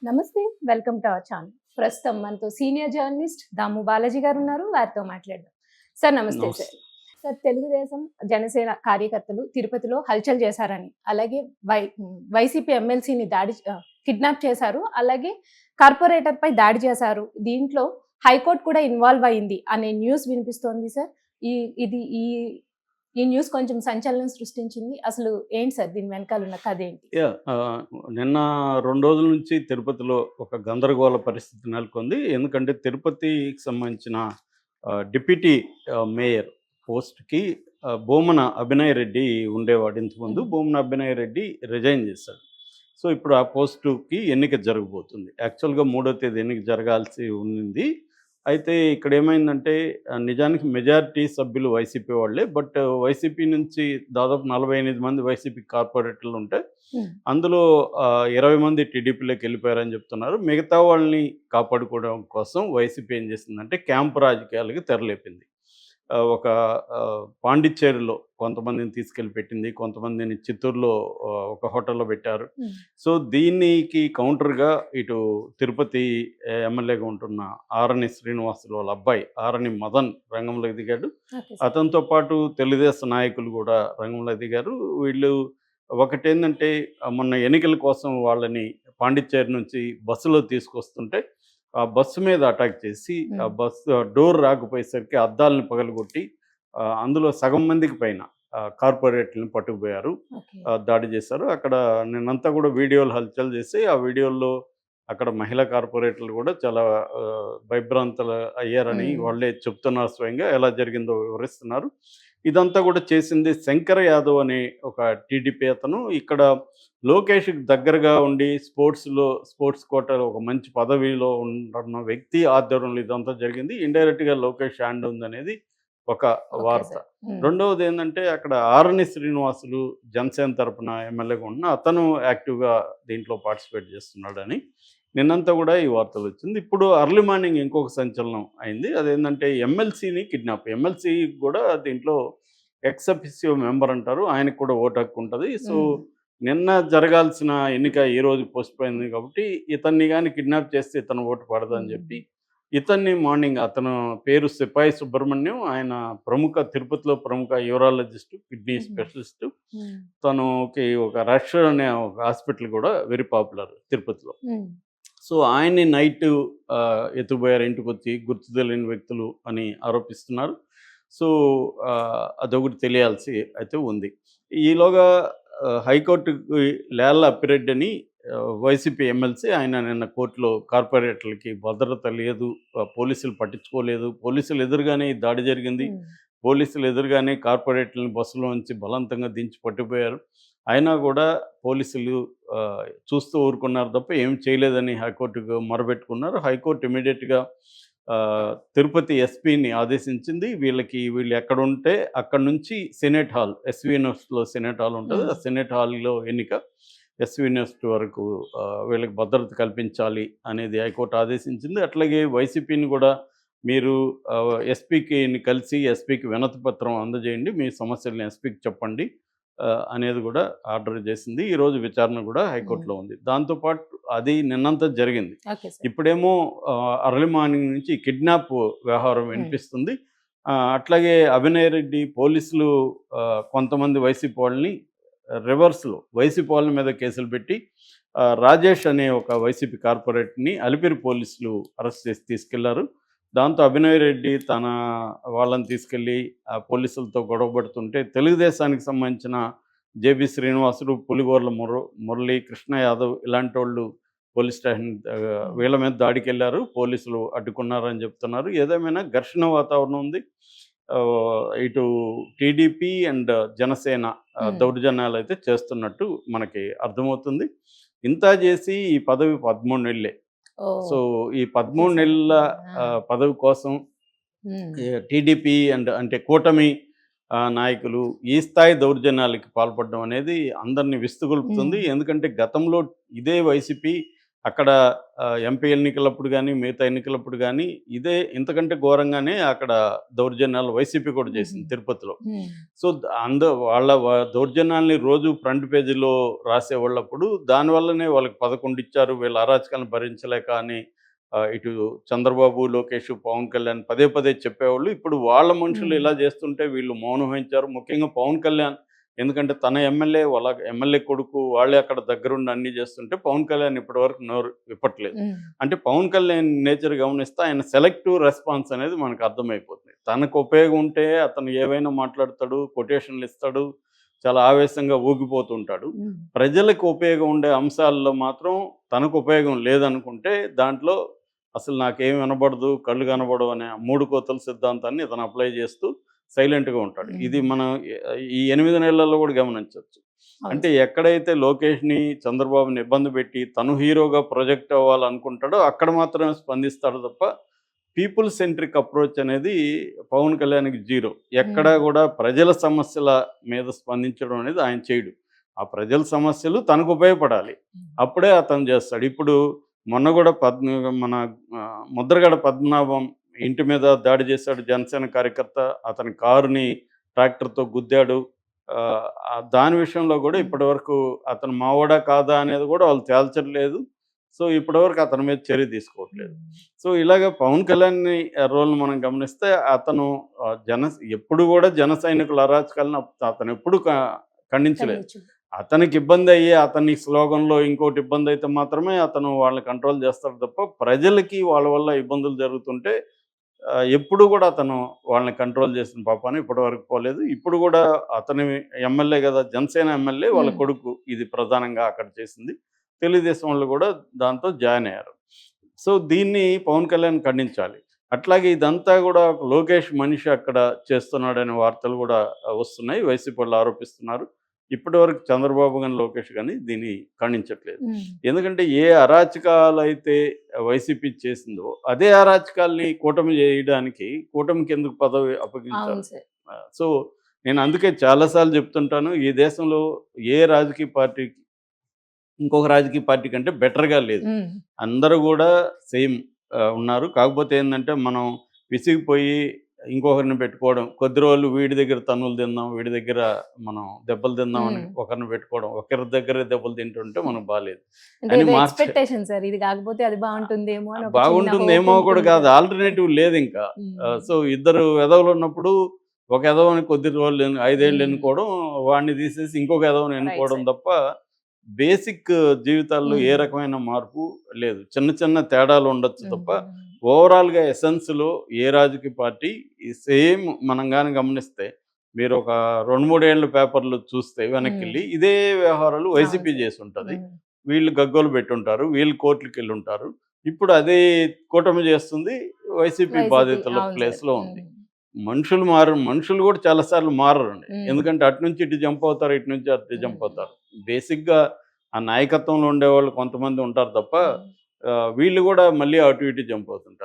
నమస్తే. Welcome to our channel. ప్రస్తుతం మనతో సీనియర్ జర్నలిస్ట్ దాము బాలాజీ గారు ఉన్నారు. వారితో మాట్లాడదాం. సార్ నమస్తే సార్. నమస్తే. సార్ తెలుగుదేశం, జనసేన కార్యకర్తలు తిరుపతిలో హల్చల్ చేశారని, అలాగే వైసీపీ ఎమ్మెల్సీని కిడ్నాప్ చేశారు. అలాగే కార్పొరేటర్‌పై దాడి చేశారు. దీంట్లో హైకోర్ట్ కూడా ఇన్వాల్వ్ అయింది అనే న్యూస్ వినిపిస్తోంది సార్. ఈ ఇది ఈ ఈ న్యూస్ కొంచెం సంచలనం సృష్టించింది. అసలు ఏంటి సార్ దీని వెనకాల ఉన్న కథ ఏంటి? నిన్న 2 రోజుల నుంచి తిరుపతిలో ఒక గందరగోళ పరిస్థితి నెలకొంది. ఎందుకంటే తిరుపతికి సంబంధించిన డిప్యూటీ మేయర్ పోస్ట్‌కి బూమన అభినయ్ రెడ్డి ఉండేవాడు ఇంతకుముందు. బూమన అభినయ్ రెడ్డి రిజైన్ చేశాడు. సో, ఇప్పుడు ఆ పోస్టుకి ఎన్నిక జరగబోతుంది. యాక్చువల్‌గా 3వ తేదీ ఎన్నిక జరగాల్సి ఉంది. అయితే ఇక్కడ ఏమైందంటే నిజానికి మెజారిటీ సభ్యులు వైసీపీ వాళ్ళే. బట్ వైసీపీ నుంచి దాదాపు 48 మంది వైసీపీ కార్పొరేటర్లు ఉంటే హ్మ్. అందులో 20 మంది టీడీపీలోకి వెళ్ళిపోయారని చెప్తున్నారు. మిగతా వాళ్ళని కాపాడుకోవడం కోసం వైసీపీ ఏం చేసిందంటే క్యాంపు రాజకీయాలకి తెరలేపింది. ఒక పాండిచ్చేరిలో కొంతమందిని తీసుకెళ్ళి పెట్టింది. కొంతమందిని చిత్తూరులో ఒక హోటల్‌లో పెట్టారు. హ్మ్. సో, దీనికి కౌంటర్‌గా ఇటు తిరుపతి ఎమ్మెల్యేగా ఉంటున్న ఆరణి శ్రీనివాసులు వాళ్ళ అబ్బాయి ఆరణి మదన్ రంగంలోకి దిగాడు. Okay sir. అతనితో పాటు తెలుగుదేశం నాయకులు కూడా రంగంలోకి దిగారు. వీళ్ళు ఒకటేందంటే మొన్న ఎన్నికల కోసం వాళ్ళని పాండిచ్చేరి నుంచి బస్సులో తీసుకొస్తుంటే ఆ బస్సు మీద అటాక్ చేసి ఆ బస్సు డోర్ రాకపోయేసరికి అద్దాలను పగలగొట్టి అందులో సగం మందికి పైన కార్పొరేట్‌లని పట్టుకుపోయారు. ఓకే. దాడి చేశారు. అక్కడ నిన్నంతా కూడా వీడియోలు హల్చల్ చేసి ఆ వీడియోల్లో అక్కడ మహిళా కార్పొరేటర్లు కూడా చాలా భయభ్రాంతులు అయ్యారని హ్మ్. వాళ్ళే చెప్తున్నారు స్వయంగా. ఎలా జరిగిందో వివరిస్తున్నారు. ఇదంతా కూడా చేసింది శంకర్ యాదవ్ అనే ఒక టీడీపీ అతను. ఇక్కడ లోకేష్‌కి దగ్గరగా ఉండి స్పోర్ట్స్ కోటాలో ఒక మంచి పదవిలో ఉంటున్న వ్యక్తి ఆధ్వర్యంలో ఇదంతా జరిగింది. ఇండైరెక్ట్‌గా లోకేష్ హ్యాండ్ ఉందనేది ఒక ఓకే వార్త. సార్. హ్మ్. రెండవదేందంటే అక్కడ ఆరణి శ్రీనివాసులు జనసేన తరపున ఎమ్మెల్యేగా ఉన్న అతను యాక్టివ్‌గా దీంట్లో పార్టిసిపేట్ చేస్తున్నాడని నిన్నంతా కూడా ఈ వార్తలొచ్చింది. ఇప్పుడు అర్లీ మార్నింగ్ ఇంకొక సంచలనం అయింది. అదేంటంటే ఎమ్మెల్సీని కిడ్నాప్. ఎమ్మెల్సీ కూడా దీంట్లో ఎక్స్ అఫిసియో మెంబర్ అంటారు. ఆయనకు కూడా ఓటు హక్కు ఉంటది. సో, హ్మ్. నిన్న జరగాల్సిన ఎన్నిక ఈ రోజు పోస్ట్‌పోన్ అయింది కాబట్టి ఇతన్ని గాని కిడ్నాప్ చేస్తే ఇతను ఓటు పడదని హ్మ్. చెప్పి ఇతన్ని మార్నింగ్ అతను పేరు సిపాయి సుబ్రహ్మణ్యం. ఆయన తిరుపతిలో ప్రముఖ యూరాలజిస్టు, కిడ్నీ హుహు. స్పెషలిస్టు. హ్మ్. తనుకి ఒక రష్ అనే ఒక హాస్పిటల్ కూడా వెరీ పాపులర్ తిరుపతిలో. హ్మ్. సో, ఆయన్ని నైటు ఎత్తుకుపోయారు ఇంటికొచ్చి గుర్తు తెలియని వ్యక్తులు అని ఆరోపిస్తున్నారు. సో, అదొకటి తెలియాల్సి అయితే ఉంది. ఈలోగా హైకోర్టుకి లేళ్ల అప్పిరెడ్డి అని వైసీపీ ఎమ్మెల్సీ ఆయన నిన్న కోర్టులో కార్పొరేటర్లకి భద్రత లేదు, పోలీసులు పట్టించుకోలేదు, పోలీసులు ఎదురుగానే ఈ దాడి జరిగింది. హ్మ్. పోలీసులు ఎదురుగానే కార్పొరేటర్లని బస్సులోంచి బలవంతంగా దించి పట్టుకుపోయారు. అయినా కూడా పోలీసులు చూస్తూ ఊరుకున్నారు తప్ప ఏం చేయలేదని హైకోర్టుకు మొరబెట్టుకున్నారు. హైకోర్టు ఇమ్మీడియేట్‌గా తిరుపతి ఎస్పీని ఆదేశించింది. వీళ్ళు ఎక్కడుంటే అక్కడి నుంచి సెనేట్ హాల్, ఎస్‌వి యూనివర్సిటీలో సెనేట్ హాల్ ఉంటది. హ్మ్. ఆ సెనేట్ హాల్‌లో ఎన్నిక. ఎస్‌వి యూనివర్సిటీ వరకు వీళ్ళకి భద్రత కల్పించాలి అనేది హైకోర్టు ఆదేశించింది. అట్లాగే వైసీపీని కూడా మీరు కలిసి ఎస్పీకి వినతి పత్రం అందజేయండి. మీ సమస్యల్ని ఎస్పీకి చెప్పండి అనేది కూడా ఆర్డర్ చేసింది. ఈరోజు విచారణ కూడా హ్మ్. హైకోర్టులో ఉంది. దాంతో పాటు అది నిన్నంతా జరిగింది. Okay sir. ఇప్పుడేమో అర్లీ మార్నింగ్ నుంచి కిడ్నాప్ వ్యవహారం హ్మ్. వినిపిస్తుంది. అట్లాగే అభినయ్ రెడ్డి పోలీసులు కొంతమంది వైసీపీ వాళ్ళని రివర్స్‌లో వైసీపీ వాళ్ళ మీద కేసులు పెట్టి రాజేష్ అనే ఒక వైసీపీ కార్పొరేట్‌ని అలిపిరి పోలీసులు అరెస్ట్ చేసి తీసుకెళ్లారు. దాంతో అభినయ్ రెడ్డి తన వాళ్ళని తీసుకెళ్ళి పోలీసులతో గొడవ పడుతుంటే తెలుగుదేశానికి సంబంధించిన జేబీ శ్రీనివాసులు, పులిగోర్ల మురళి, కృష్ణ యాదవ్ ఇలాంటోళ్ళు పోలీస్ స్టేషన్ హ్మ్. వీళ్ళ మీద దాడికెళ్లారు. పోలీసులు అడ్డుకున్నారని చెప్తున్నారు. ఏదేమైనా ఘర్షణ వాతావరణం ఉంది. ఇటు టీడీపీ అండ్ జనసేన హ్మ్. దౌర్జన్యాలైతే చేస్తున్నట్టు మనకి అర్థమవుతుంది. ఇంత చేసి ఈ పదవి 13 నెలలే. ఓహ్! సో, ఈ ఓకే 13 సార్. నెలల ఓకే. ఆ! పదవి కోసం హ్మ్. టీడీపీ అంటే కూటమి నాయకులు ఈ స్థాయి దౌర్జన్యాలకి పాల్పడడం అనేది అందరిని హ్మ్. విస్తుగొలుపుతుంది. ఎందుకంటే గతంలో ఇదే వైసీపీ అక్కడ ఎంపీ ఎన్నికలప్పుడు కానీ మిగతా ఎన్నికలప్పుడు కానీ ఇదే ఇంతకంటే ఘోరంగానే అక్కడ దౌర్జన్యాలు వైసీపీ కూడా చేసింది తిరుపతిలో. సో దౌర్జన్యాల్ని రోజు ఫ్రంట్ పేజీలో రాసేవాళ్ళప్పుడు దానివల్లనే వాళ్ళకి 11 ఇచ్చారు, వీళ్ళ అరాచకాలను భరించలేక అని ఇటు చంద్రబాబు, లోకేష్, పవన్ కళ్యాణ్ పదే పదే చెప్పేవాళ్ళు. ఇప్పుడు వాళ్ళ మనుషులు ఇలా చేస్తుంటే వీళ్ళు మౌనం వహించారు. ముఖ్యంగా పవన్ కళ్యాణ్, ఎందుకంటే తన ఎమ్మెల్యే, వాళ్ళ ఎమ్మెల్యే కొడుకు వాళ్ళే అక్కడ దగ్గరుండి అన్నీ చేస్తుంటే పవన్ కళ్యాణ్ ఇప్పటివరకు నోరు విప్పట్లేదు. అంటే పవన్ కళ్యాణ్ నేచర్ గమనిస్తే ఆయన సెలెక్టివ్ రెస్పాన్స్ అనేది మనకు అర్థమైపోతుంది. తనకు ఉపయోగం ఉంటే అతను ఏవైనా మాట్లాడతాడు, కొటేషన్లు ఇస్తాడు, చాలా ఆవేశంగా ఊగిపోతుంటాడు. ప్రజలకు ఉపయోగం ఉండే అంశాల్లో మాత్రం తనకు ఉపయోగం లేదనుకుంటే దాంట్లో అసలు నాకేం వినబడదు, కళ్ళు కనబడవు అనే 3 కోతల సిద్ధాంతాన్ని ఇతను అప్లై చేస్తూ సైలెంట్గా ఉంటాడు. ఇది మనం ఈ 8 నెలల్లో కూడా గమనించవచ్చు. అంటే ఎక్కడైతే లోకేష్ని, చంద్రబాబుని ఇబ్బంది పెట్టి తను హీరోగా ప్రొజెక్ట్ అవ్వాలనుకుంటాడో అక్కడ మాత్రమే స్పందిస్తాడు తప్ప పీపుల్ సెంట్రిక్ అప్రోచ్ అనేది పవన్ కళ్యాణ్కి జీరో. ఎక్కడా కూడా ప్రజల సమస్యల మీద స్పందించడం అనేది ఆయన చేయడు. ఆ ప్రజల సమస్యలు తనకు ఉపయోగపడాలి, అప్పుడే అతను చేస్తాడు. ఇప్పుడు మొన్న కూడా మన ముద్రగడ పద్మనాభం ఇంటి మీద దాడి చేశాడు జనసేన కార్యకర్త, అతని కారుని ట్రాక్టర్తో గుద్దాడు. దాని విషయంలో కూడా ఇప్పటివరకు అతను మావోడా కాదా అనేది కూడా వాళ్ళు తేల్చట్లేదు. సో ఇప్పటివరకు అతని మీద చర్య తీసుకోవట్లేదు. సో ఇలాగ పవన్ కళ్యాణ్ రోల్ని మనం గమనిస్తే అతను ఎప్పుడు కూడా జన సైనికుల అరాచకాలను అతను ఎప్పుడు ఖండించలేదు. అతనికి ఇబ్బంది అయ్యి అతని స్లోగన్లో ఇంకోటి ఇబ్బంది అయితే మాత్రమే అతను వాళ్ళని కంట్రోల్ చేస్తాడు తప్ప ప్రజలకి వాళ్ళ వల్ల ఇబ్బందులు జరుగుతుంటే ఎప్పుడు కూడా అతను వాళ్ళని కంట్రోల్ చేసిన పాపాన్ని ఇప్పటివరకు పోలేదు. ఇప్పుడు కూడా అతని ఎమ్మెల్యే కదా, జనసేన ఎమ్మెల్యే వాళ్ళ కొడుకు ఇది ప్రధానంగా అక్కడ చేసింది. తెలుగుదేశం వాళ్ళు కూడా దాంతో జాయిన్ అయ్యారు. సో దీన్ని పవన్ కళ్యాణ్ ఖండించాలి. అట్లాగే ఇదంతా కూడా లోకేష్ మనిషి అక్కడ చేస్తున్నాడనే వార్తలు కూడా వస్తున్నాయి, వైసీపీ వాళ్ళు ఆరోపిస్తున్నారు. ఇప్పటివరకు చంద్రబాబు కానీ లోకేష్ కానీ దీన్ని ఖండించట్లేదు. ఎందుకంటే ఏ అరాచకాలు అయితే వైసీపీ చేసిందో అదే అరాచకాల్ని కూటమి చేయడానికి కూటమికి ఎందుకు పదవి అప్పగించారు? సో నేను అందుకే చాలాసార్లు చెప్తుంటాను, ఈ దేశంలో ఏ రాజకీయ పార్టీకి ఇంకొక రాజకీయ పార్టీ కంటే బెటర్గా లేదు. అందరూ కూడా సేమ్ ఉన్నారు. కాకపోతే ఏంటంటే మనం విసిగిపోయి ఇంకొకరిని పెట్టుకోవడం, కొద్ది రోజులు వీడి దగ్గర తన్నులు తిందాం, వీడి దగ్గర మనం దెబ్బలు తిందాం అని ఒకరిని పెట్టుకోవడం, ఒకరి దగ్గర దెబ్బలు తింటుంటే మనకు బాగాలేదు బాగుంటుందేమో కూడా కాదు, ఆల్టర్నేటివ్ లేదు ఇంకా. సో ఇద్దరు ఎదవలు ఉన్నప్పుడు ఒక ఎదవని కొద్ది రోజులు 5 ఏళ్ళు ఎన్నుకోవడం, వాడిని తీసేసి ఇంకొక ఎదవని ఎన్నుకోవడం తప్ప బేసిక్ జీవితాల్లో ఏ రకమైన మార్పు లేదు. చిన్న చిన్న తేడాలు ఉండొచ్చు తప్ప ఓవరాల్గా ఎసెన్స్లో ఏ రాజకీయ పార్టీ సేమ్ మనం కానీ గమనిస్తే మీరు ఒక 2-3 ఏళ్ళ పేపర్లు చూస్తే వెనక్కి వెళ్ళి ఇదే వ్యవహారాలు వైసీపీ చేసి ఉంటుంది. వీళ్ళు గగ్గోలు పెట్టుంటారు, వీళ్ళు కోర్టులకు వెళ్ళి ఉంటారు. ఇప్పుడు అదే కూటమి చేస్తుంది, వైసీపీ బాధితుల ప్లేస్లో ఉంది. మనుషులు కూడా చాలాసార్లు మారండి. ఎందుకంటే అటు నుంచి ఇటు జంప్ అవుతారు, ఇటు నుంచి అటు జంప్ అవుతారు. బేసిక్గా ఆ నాయకత్వంలో ఉండేవాళ్ళు కొంతమంది ఉంటారు తప్ప వీళ్ళు కూడా మళ్ళీ అటు ఇటు జంప్ అవుతుంటారు.